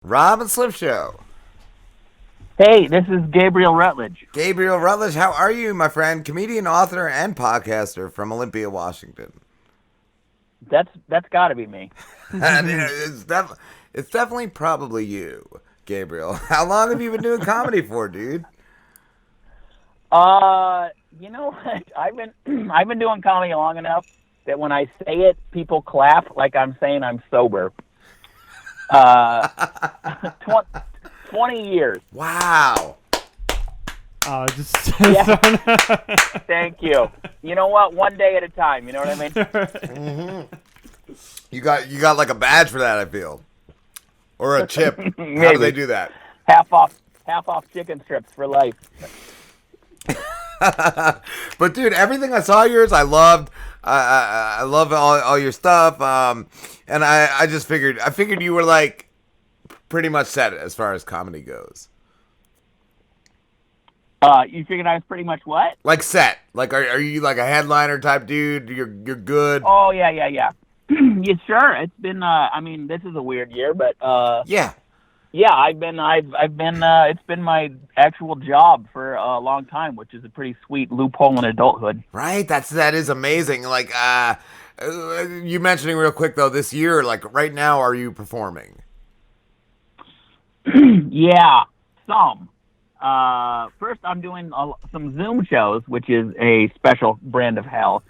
Rob and Slim Show. Hey, this is Gabriel Rutledge. Gabriel Rutledge, how are you, my friend? Comedian, author, and podcaster from Olympia, Washington. That's got to be me. It's definitely probably you, Gabriel. How long have you been doing comedy for, dude? You know what? I've been doing comedy long enough that when I say it, people clap like I'm saying I'm sober. 20 years. Wow. Yeah. Thank you. You know what? One day at a time. You know what I mean? Mm-hmm. You got like a badge for that, I feel, or a chip. How do they do that? Half off chicken strips for life. But dude, everything I saw yours, I loved. I love all your stuff. And I just figured you were like pretty much set as far as comedy goes. You figured I was pretty much what? Like set. Like are you like a headliner type dude? You're good. Oh yeah. Yeah, sure. It's been I mean, this is a weird year, but yeah. Yeah, I've been it's been my actual job for a long time, which is a pretty sweet loophole in adulthood. Right? That is amazing. Like you mentioning real quick though, this year, like right now, are you performing? Yeah, some. First, I'm doing some Zoom shows, which is a special brand of hell,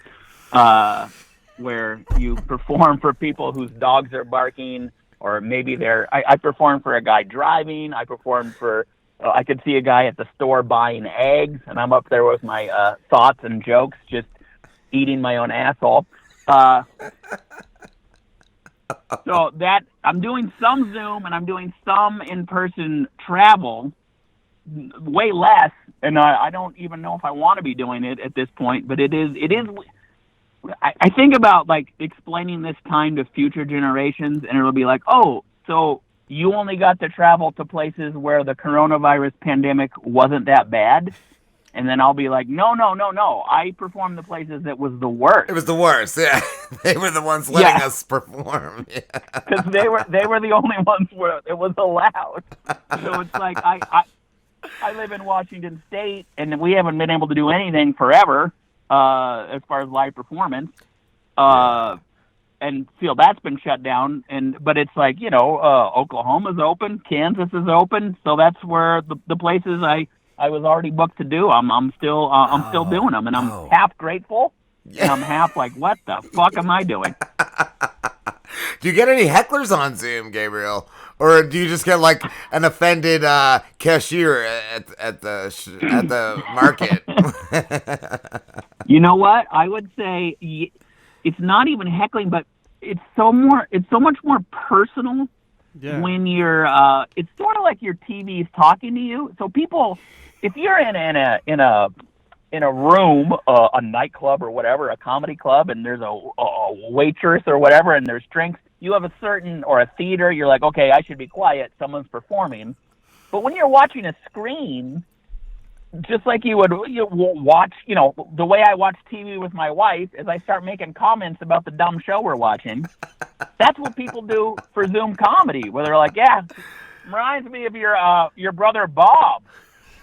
where you perform for people whose dogs are barking, or maybe I perform for a guy driving. I perform for, I could see a guy at the store buying eggs, and I'm up there with my thoughts and jokes, just eating my own asshole. So that, I'm doing some Zoom, and I'm doing some in-person travel, way less, and I don't even know if I want to be doing it at this point, but it is. I think about like explaining this time to future generations, and it'll be like, oh, so you only got to travel to places where the coronavirus pandemic wasn't that bad, and then I'll be like, no, I performed the places that was the worst. It was the worst. Yeah, they were the ones letting us perform. Because they were the only ones where it was allowed. So it's like I live in Washington State, and we haven't been able to do anything forever. As far as live performance, and feel that's been shut down. But it's like, Oklahoma's open, Kansas is open, so that's where the places I was already booked to do. I'm still doing them, and I'm half grateful, and I'm half like, what the fuck am I doing? Do you get any hecklers on Zoom, Gabriel? Or do you just get like an offended cashier at the market? You know what? I would say it's not even heckling, but it's so much more personal when you're. It's sort of like your TV's talking to you. So people, if you're in a room, a nightclub or whatever, a comedy club, and there's a waitress or whatever, and there's drinks, you have a certain, or a theater, you're like, okay, I should be quiet, someone's performing. But when you're watching a screen, just like you watch, the way I watch TV with my wife is I start making comments about the dumb show we're watching. That's what people do for Zoom comedy, where they're like, yeah, reminds me of your brother Bob.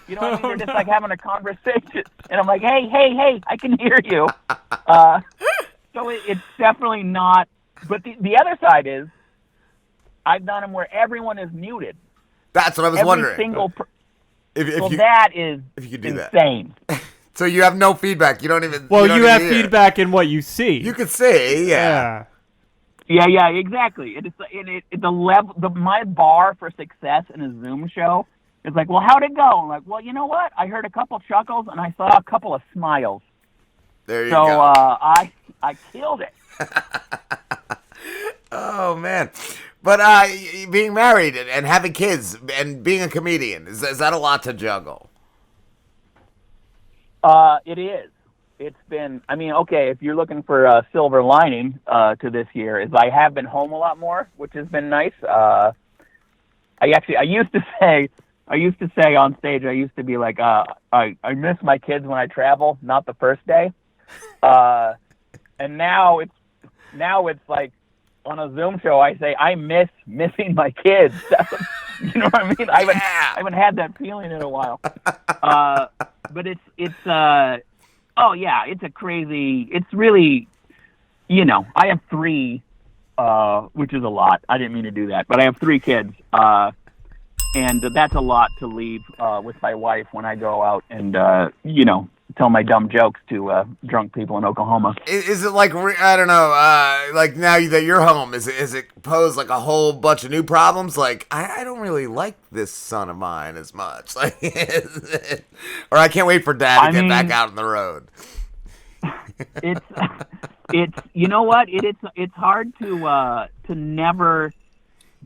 You know what I mean? They're just like having a conversation. And I'm like, hey, I can hear you. So it's definitely not. But the other side is, I've done them where everyone is muted. That's what I was wondering. That is if you could do insane. That. So you have no feedback. You don't even. Well, you have hear. Feedback in what you see. You could see, Yeah, exactly. My bar for success in a Zoom show is like, well, how'd it go? I'm like, well, you know what? I heard a couple chuckles and I saw a couple of smiles. There you go. So I killed it. Oh man, but being married and having kids and being a comedian, is that a lot to juggle? It is. It's been. I mean, okay, if you're looking for a silver lining to this year, is I have been home a lot more, which has been nice. I used to say on stage, I used to be like, I miss my kids when I travel, not the first day. And now it's like on a Zoom show, I say I miss missing my kids. You know what I mean? I haven't had that feeling in a while. But it's oh yeah, it's a crazy. It's really, I have 3, which is a lot. I didn't mean to do that, but I have 3 kids, and that's a lot to leave with my wife when I go out and tell my dumb jokes to drunk people in Oklahoma. Is it like, I don't know, like now that you're home, is it pose like a whole bunch of new problems? Like, I don't really like this son of mine as much. Like, or I can't wait for Dad to get back out on the road. It's you know what? It's hard to never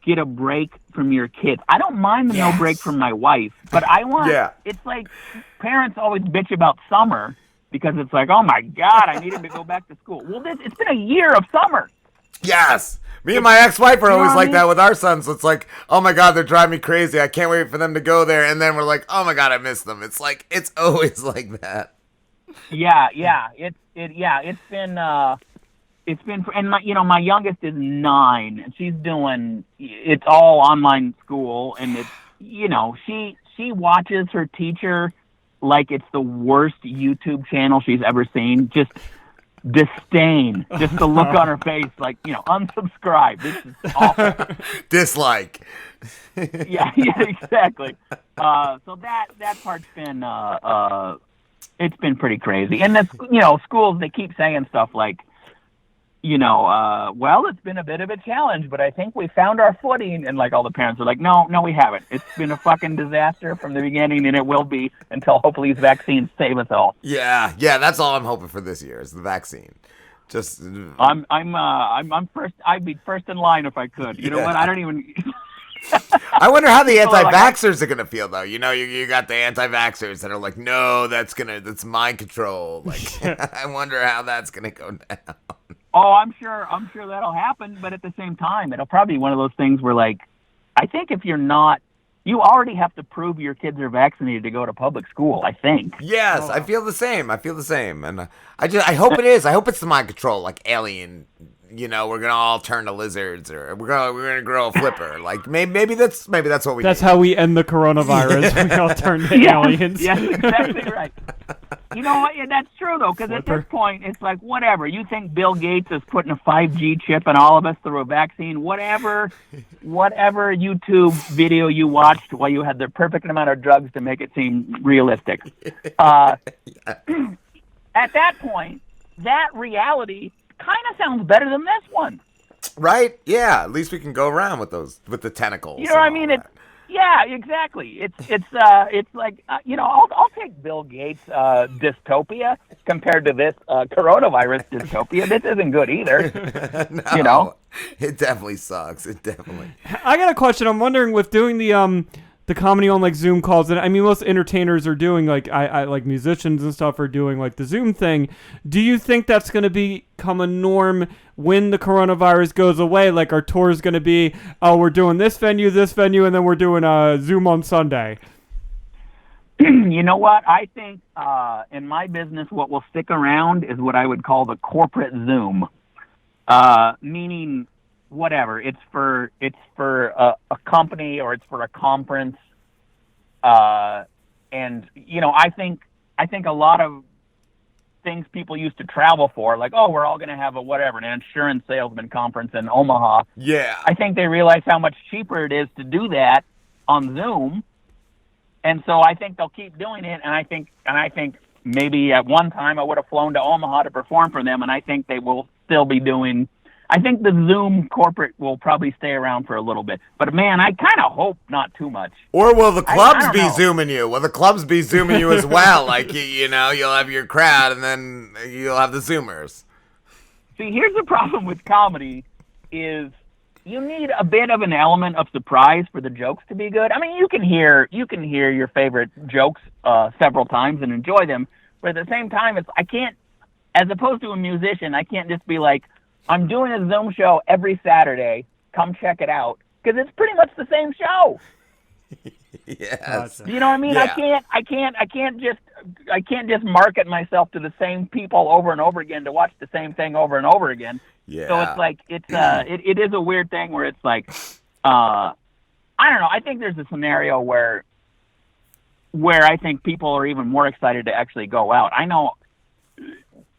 get a break from your kids. I don't mind the no break from my wife, but I want, it's like parents always bitch about summer because it's like, oh my God, I need him to go back to school. Well, it's been a year of summer. Yes. Me and my ex-wife are always like that with our sons. So it's like, oh my God, they're driving me crazy. I can't wait for them to go there. And then we're like, oh my God, I miss them. It's like, it's always like that. Yeah. It's been, and my youngest is 9, and she's doing, it's all online school, and it's, she watches her teacher like it's the worst YouTube channel she's ever seen. Just disdain, just the look on her face, like, unsubscribe. This is awful. Dislike. yeah, exactly. So that part's been, it's been pretty crazy. And schools, they keep saying stuff like, well, it's been a bit of a challenge, but I think we found our footing. And like all the parents are like, no, we haven't. It's been a fucking disaster from the beginning, and it will be until hopefully these vaccines save us all. Yeah, that's all I'm hoping for this year is the vaccine. Just I'm first. I'd be first in line if I could. You know what? I don't even. I wonder how the anti-vaxxers are gonna feel though. You got the anti-vaxxers that are like, no, that's mind control. Like, I wonder how that's gonna go down. Oh, I'm sure that'll happen, but at the same time, it'll probably be one of those things where, like, I think if you're not, you already have to prove your kids are vaccinated to go to public school, I think. Yes, I feel the same. And I hope it is. I hope it's the mind control, like Alien. We're gonna all turn to lizards, or we're gonna grow a flipper. Like maybe that's what we. That's need. how we end the coronavirus. We all turn to aliens. Yes, exactly right. You know what? Yeah, that's true though, because at this point, it's like whatever. You think Bill Gates is putting a 5G chip in all of us through a vaccine? Whatever YouTube video you watched while you had the perfect amount of drugs to make it seem realistic. At that point, that reality kind of sounds better than this one. Right? Yeah. At least we can go around with the tentacles. You know what I mean? Yeah, exactly. It's like I'll take Bill Gates' dystopia compared to this coronavirus dystopia. This isn't good either. No, it definitely sucks. It definitely. I got a question. I'm wondering with doing the comedy on like Zoom calls, and I mean most entertainers are doing like I like musicians and stuff are doing like the Zoom thing. Do you think that's going to become a norm when the coronavirus goes away? Like our tour is going to be, oh, we're doing this venue, and then we're doing Zoom on Sunday. You know what? I think in my business, what will stick around is what I would call the corporate Zoom, meaning whatever. It's for a company or it's for a conference, and I think a lot of things people used to travel for, like, oh, we're all going to have an insurance salesman conference in Omaha. Yeah. I think they realize how much cheaper it is to do that on Zoom. And so I think they'll keep doing it. And I think maybe at one time I would have flown to Omaha to perform for them. And I think they will still be doing, I think the Zoom corporate will probably stay around for a little bit. But man, I kind of hope not too much. Or will the clubs be Zooming you? Will the clubs be Zooming you as well? Like, you'll have your crowd and then you'll have the Zoomers. See, here's the problem with comedy is you need a bit of an element of surprise for the jokes to be good. I mean, you can hear your favorite jokes several times and enjoy them. But at the same time, I can't, as opposed to a musician, I can't just be like, I'm doing a Zoom show every Saturday. Come check it out, because it's pretty much the same show. Yes. You know what I mean? Yeah. I can't just market myself to the same people over and over again to watch the same thing over and over again. Yeah. So it's like it is a weird thing where it's like I I don't know. I think there's a scenario where I think people are even more excited to actually go out. I know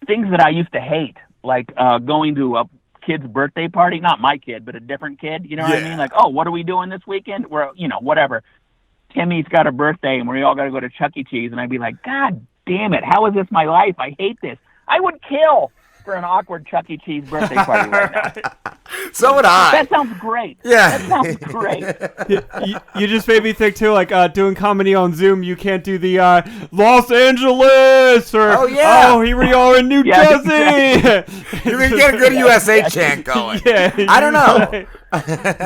things that I used to hate, like going to a kid's birthday party, not my kid, but a different kid. You know what I mean? Like, oh, what are we doing this weekend? We're, whatever. Timmy's got a birthday and we all got to go to Chuck E. Cheese. And I'd be like, God damn it. How is this my life? I hate this. I would kill for an awkward Chuck E. Cheese birthday party right now. So would I. That sounds great. Yeah. That sounds great. You just made me think, too, like doing comedy on Zoom, you can't do the Los Angeles or, here we are in New Jersey. Exactly. You can get a good USA chant going. Yeah, I don't know.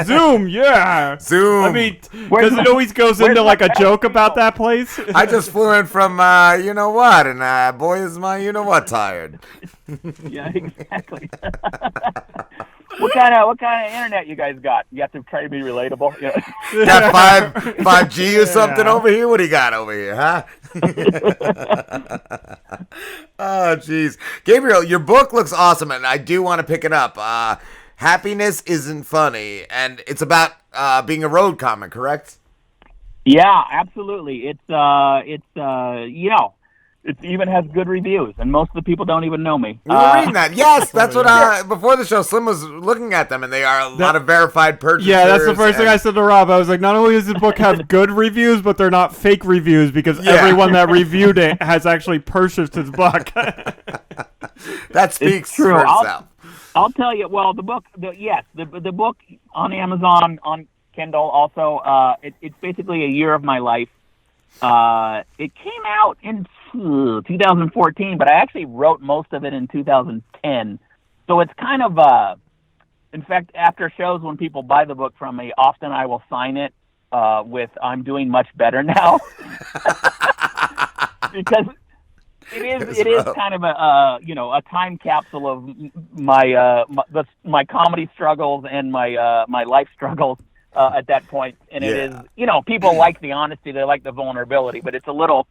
Zoom, yeah. Zoom. I mean, because it always goes into like a joke about that place. I just flew in from you know what, and boy is my you know what tired. Yeah, exactly. What kind of internet you guys got? You have to try to be relatable. You know? Got 5G or something over here? What do you got over here, huh? Oh, jeez. Gabriel, your book looks awesome, and I do want to pick it up. Happiness Isn't Funny, and it's about being a road comic, correct? Yeah, absolutely. It even has good reviews, and most of the people don't even know me. We were reading that. Yes, that's what, before the show, Slim was looking at them, and they are a lot of verified purchasers. Yeah, that's the first thing I said to Rob. I was like, not only does the book have good reviews, but they're not fake reviews, because everyone that reviewed it has actually purchased his book. That speaks for itself. I'll tell you, well, the book on Amazon, on Kindle also, it's basically a year of my life. It came out in 2014, but I actually wrote most of it in 2010. So it's kind of, in fact, after shows when people buy the book from me, often I will sign it with "I'm doing much better now," because it is kind of a time capsule of my comedy struggles and my life struggles at that point. And it is, people like the honesty, they like the vulnerability, but it's a little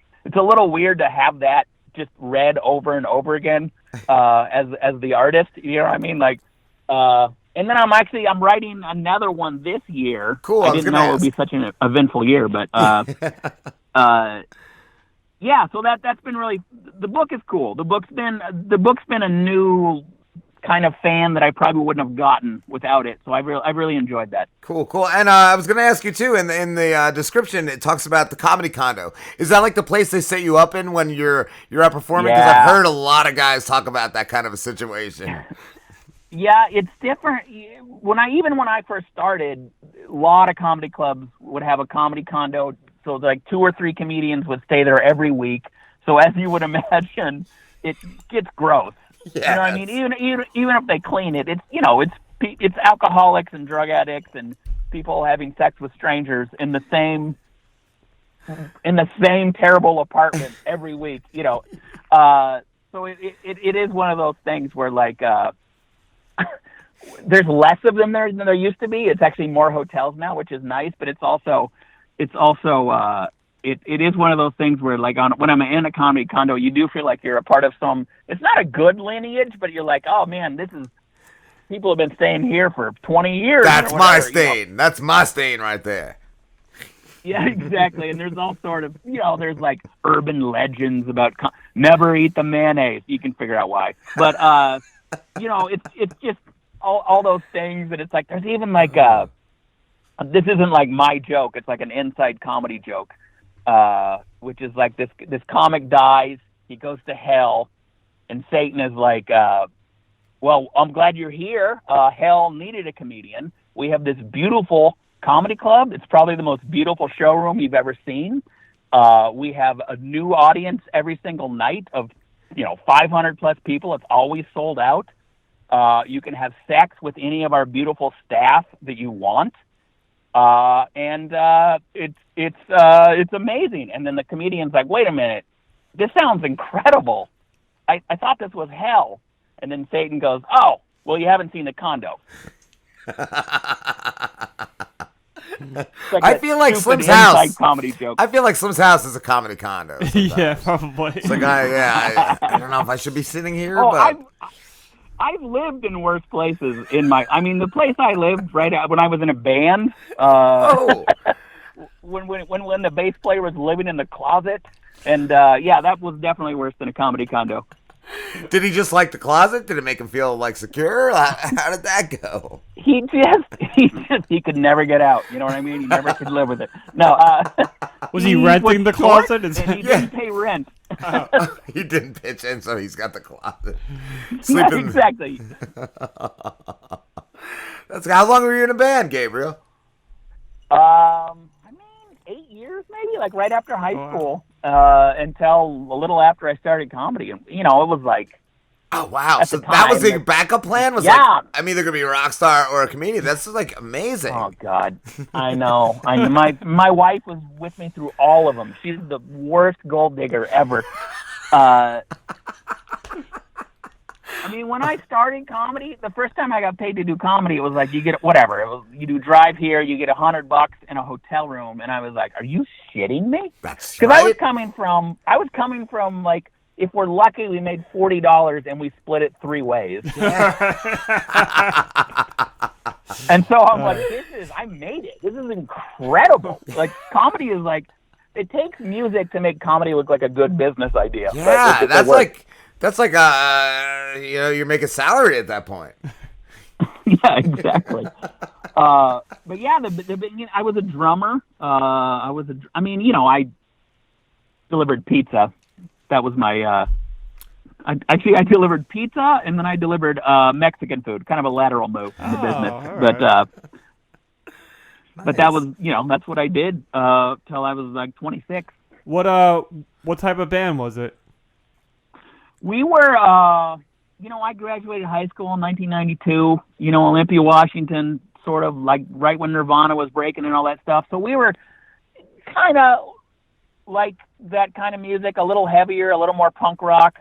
weird to have that just read over and over again as the artist. You know what I mean? Like, and then I'm writing another one this year. Cool. I didn't know it would be such an eventful year, but yeah. So that's been really, the book is cool. The book's been a new kind of fan that I probably wouldn't have gotten without it. So I really enjoyed that. Cool. And I was going to ask you too, in the description, it talks about the comedy condo. Is that like the place they set you up in when you're out performing? Because I've heard a lot of guys talk about that kind of a situation. Yeah, it's different. When I first started, a lot of comedy clubs would have a comedy condo. So like 2 or 3 comedians would stay there every week. So as you would imagine, it gets gross. Yes. You know what I mean? Even if they clean it, it's alcoholics and drug addicts and people having sex with strangers in the same terrible apartment every week. So it is one of those things where like there's less of them there than there used to be. It's actually more hotels now, which is nice, but it is one of those things where, like, when I'm in a comedy condo, you do feel like you're a part of some. It's not a good lineage, but you're like, oh man, people have been staying here for 20 years. That's my stain. That's my stain right there. Yeah, exactly. And there's all sort of, there's like urban legends about never eat the mayonnaise. You can figure out why, but it's just all those things, and it's like there's even like this isn't like my joke. It's like an inside comedy joke. Which is like this comic dies, he goes to hell, and Satan is like, well, I'm glad you're here. Hell needed a comedian. We have this beautiful comedy club. It's probably the most beautiful showroom you've ever seen. We have a new audience every single night of 500 plus people. It's always sold out. You can have sex with any of our beautiful staff that you want. And it's amazing. And then the comedian's like, wait a minute, this sounds incredible. I thought this was hell. And then Satan goes, oh, well, you haven't seen the condo. Like I feel like Slim's house. Comedy joke. I feel like Slim's house is a comedy condo. Yeah, probably. It's like, I don't know if I should be sitting here, but I've lived in worse places the place I lived right out when I was in a band. When the bass player was living in the closet, and that was definitely worse than a comedy condo. Did he just like the closet? Did it make him feel like secure? How did that go? He could never get out. You know what I mean? He never could live with it. No. Was he renting the closet? And he didn't pay rent. He didn't pitch in, so he's got the closet. Yeah, exactly. How long were you in a band, Gabriel? 8 years maybe, like right after high school, until a little after I started comedy. And, it was like... Oh, wow. So that was the backup plan? Was like, I'm either going to be a rock star or a comedian. That's like amazing. Oh, God. I know. My wife was with me through all of them. She's the worst gold digger ever. When I started comedy, the first time I got paid to do comedy, it was like you get whatever. You do drive here, you get $100 in a hotel room, and I was like, "Are you shitting me?" That's because I was coming from like, if we're lucky, we made $40 and we split it 3 ways. And so I'm like, I made it. This is incredible. Like comedy is like, it takes music to make comedy look like a good business idea. Yeah, that's like you're making salary at that point. Yeah, exactly. But yeah, I was a drummer. I delivered pizza. That was my. I delivered pizza, and then I delivered Mexican food. Kind of a lateral move in the business, right. But that was that's what I did till I was like 26. What type of band was it? We were, I graduated high school in 1992, Olympia, Washington, sort of like right when Nirvana was breaking and all that stuff. So we were kind of like that kind of music, a little heavier, a little more punk rock.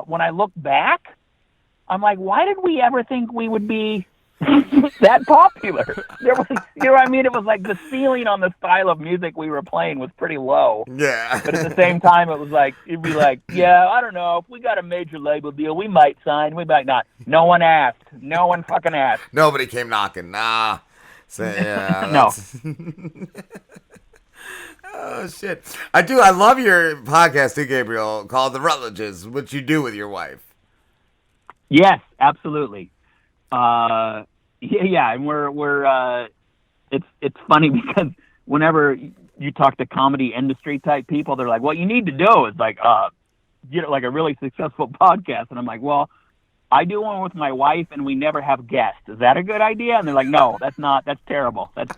When I look back, I'm like, why did we ever think we would be that popular? There was, it was like the ceiling on the style of music we were playing was pretty low. Yeah. But at the same time, it'd be like, yeah, I don't know, if we got a major label deal, we might sign, we might not. No one asked. No one fucking asked. Nobody came knocking. Nah. So, yeah. No. Oh, shit. I love your podcast too, Gabriel, called The Rutledges, What You Do With Your Wife. Yes, absolutely. And we're it's funny because whenever you talk to comedy industry type people, they're like, what you need to do is like get like a really successful podcast. And I'm like, well, I do one with my wife and we never have guests. Is that a good idea? And they're like, no, that's terrible. That's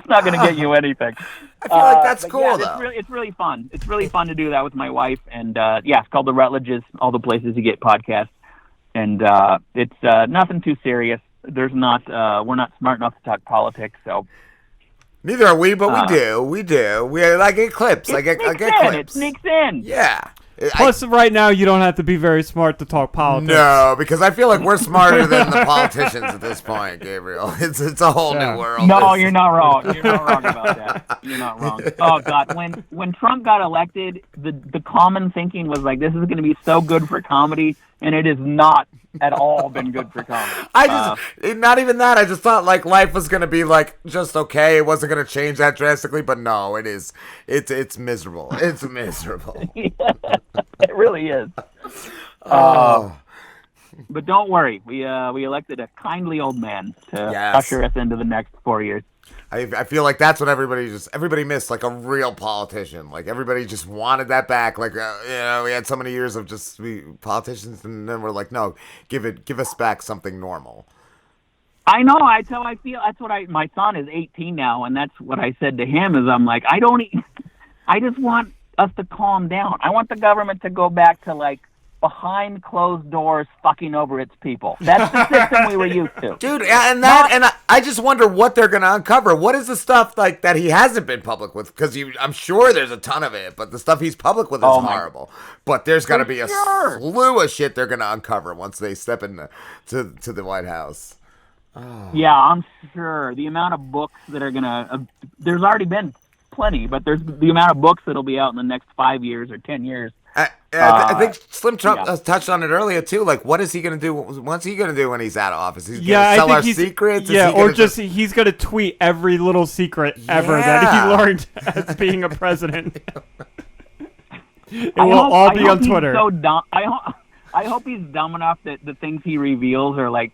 not going to get you anything. I feel like that's cool, though. It's really fun. It's really fun to do that with my wife. And it's called The Rutledges, all the places you get podcasts. And it's nothing too serious. We're not smart enough to talk politics, so. Neither are we, but we do. We get clips. I get clips. It sneaks in. Yeah. Plus, right now, you don't have to be very smart to talk politics. No, because I feel like we're smarter than the politicians at this point, Gabriel. It's a whole new world. No, you're not wrong. You're not wrong about that. You're not wrong. Oh, God. When Trump got elected, the common thinking was like, this is going to be so good for comedy, and it has not at all been good for comedy. Not even that. I just thought like life was going to be like just okay. It wasn't going to change that drastically, but no, it is. It's miserable. It's miserable. It really is. But don't worry, we elected a kindly old man to usher us into the next 4 years. I feel like that's what everybody missed, like a real politician. Like everybody just wanted that back. Like we had so many years of just politicians, and then we're like, no, give us back something normal. I know. That's how I feel. That's what my son is 18 now, and that's what I said to him. Is I'm like, I just want us to calm down. I want the government to go back to like behind closed doors fucking over its people. That's the system we were used to. Dude, and I just wonder what they're going to uncover. What is the stuff like that he hasn't been public with? Because I'm sure there's a ton of it, but the stuff he's public with is horrible. But there's got to be a slew of shit they're going to uncover once they step into to the White House. Oh. Yeah, I'm sure. The amount of books that are going to... there's already been plenty, but there's the amount of books that'll be out in the next 5 years or 10 years I think Slim Trump touched on it earlier too. Like, what is he going to do? What's he going to do when he's out of office? He's going to sell our secrets? Yeah, or he's going to tweet every little secret ever that he learned as being a president. It will all be on Twitter. So dumb. I hope he's dumb enough that the things he reveals are like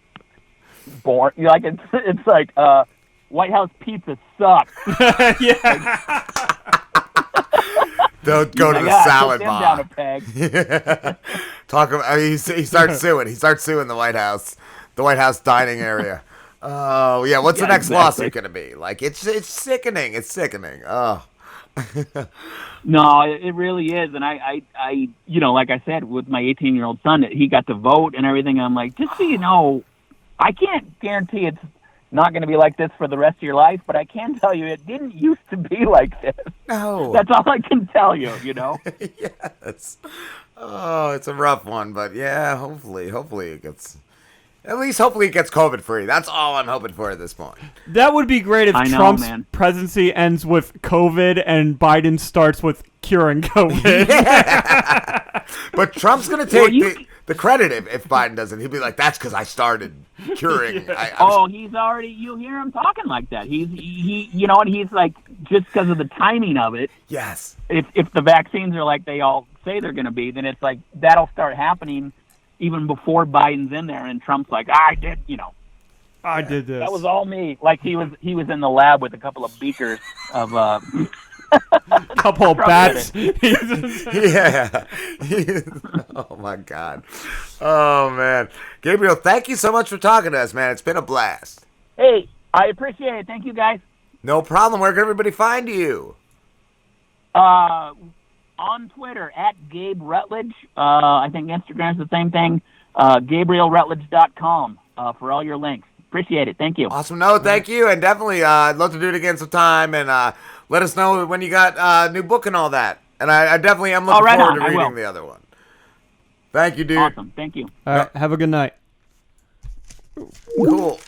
boring. Like it's like White House pizza sucks. Yeah. Don't go to the salad bar. Down a peg. Talk about. He starts suing. He starts suing the White House dining area. Oh yeah. What's the next lawsuit going to be? Like it's sickening. It's sickening. Oh. No, it really is, and I like I said, with my 18-year-old son, he got to vote and everything. I'm like, just so you know, I can't guarantee it's not going to be like this for the rest of your life, but I can tell you it didn't used to be like this. No. That's all I can tell you, Yes. Oh, it's a rough one, but yeah, hopefully it gets... hopefully it gets COVID-free. That's all I'm hoping for at this point. That would be great if Trump's presidency ends with COVID and Biden starts with curing COVID. Yeah. But Trump's going to take the credit if Biden doesn't. He'll be like, that's because I started curing. Yeah. He's already, you hear him talking like that. He's like, just because of the timing of it. Yes. If the vaccines are like they all say they're going to be, then it's like, that'll start happening even before Biden's in there, and Trump's like, I did this. That was all me. Like he was in the lab with a couple of beakers of couple of bats. Yeah. Oh my God. Oh man, Gabriel, thank you so much for talking to us, man. It's been a blast. Hey, I appreciate it. Thank you, guys. No problem. Where can everybody find you? On Twitter at Gabe Rutledge. I think Instagram's the same thing. GabrielRutledge.com for all your links. Appreciate it. Thank you. Awesome. No, thank you. And definitely I'd love to do it again sometime. And let us know when you got a new book and all that. And I definitely am looking forward to reading the other one. Thank you, dude. Awesome. Thank you. All right. Have a good night. Cool.